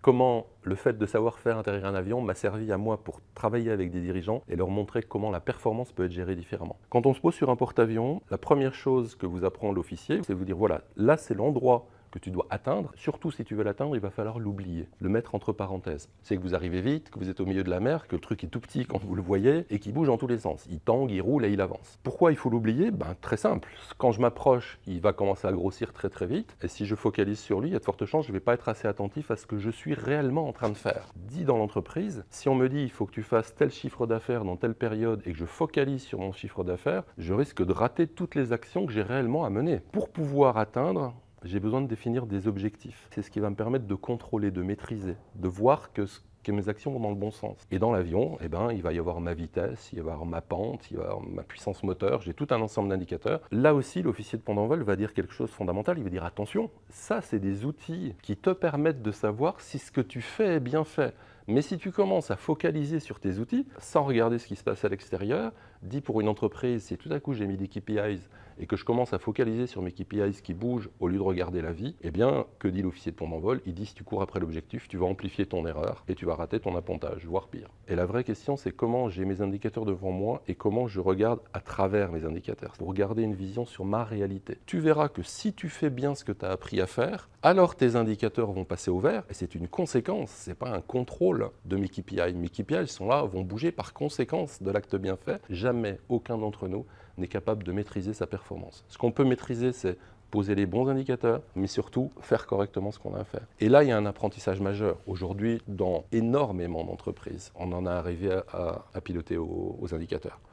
comment le fait de savoir faire atterrir un avion m'a servi à moi pour travailler avec des dirigeants et leur montrer comment la performance peut être gérée différemment. Quand on se pose sur un porte-avions, la première chose que vous apprend l'officier, c'est de vous dire voilà, là c'est l'endroit que tu dois atteindre, surtout si tu veux l'atteindre, il va falloir l'oublier, le mettre entre parenthèses. C'est que vous arrivez vite, que vous êtes au milieu de la mer, que le truc est tout petit quand vous le voyez et qu'il bouge dans tous les sens. Il tangue, il roule et il avance. Pourquoi il faut l'oublier? Très simple. Quand je m'approche, il va commencer à grossir très très vite et si je focalise sur lui, il y a de fortes chances que je ne vais pas être assez attentif à ce que je suis réellement en train de faire. Dit dans l'entreprise, si on me dit il faut que tu fasses tel chiffre d'affaires dans telle période et que je focalise sur mon chiffre d'affaires, je risque de rater toutes les actions que j'ai réellement à mener. Pour pouvoir atteindre, j'ai besoin de définir des objectifs. C'est ce qui va me permettre de contrôler, de maîtriser, de voir que mes actions vont dans le bon sens. Et dans l'avion, il va y avoir ma vitesse, il va y avoir ma pente, il va y avoir ma puissance moteur, j'ai tout un ensemble d'indicateurs. Là aussi, l'officier de pont d'envol va dire quelque chose de fondamental, il va dire attention, ça c'est des outils qui te permettent de savoir si ce que tu fais est bien fait. Mais si tu commences à focaliser sur tes outils, sans regarder ce qui se passe à l'extérieur, dit pour une entreprise, si tout à coup j'ai mis des KPIs et que je commence à focaliser sur mes KPIs qui bougent au lieu de regarder la vie, eh bien, que dit l'officier de pont d'envol? Il dit si tu cours après l'objectif, tu vas amplifier ton erreur et tu vas rater ton appontage, voire pire. Et la vraie question, c'est comment j'ai mes indicateurs devant moi et comment je regarde à travers mes indicateurs, pour garder une vision sur ma réalité. Tu verras que si tu fais bien ce que tu as appris à faire, alors tes indicateurs vont passer au vert et c'est une conséquence, c'est pas un contrôle de mes KPI. Mes KPI sont là, vont bouger par conséquence de l'acte bien fait. Jamais aucun d'entre nous n'est capable de maîtriser sa performance. Ce qu'on peut maîtriser, c'est poser les bons indicateurs, mais surtout faire correctement ce qu'on a à faire. Et là, il y a un apprentissage majeur. Aujourd'hui, dans énormément d'entreprises, on en est arrivé à piloter aux indicateurs.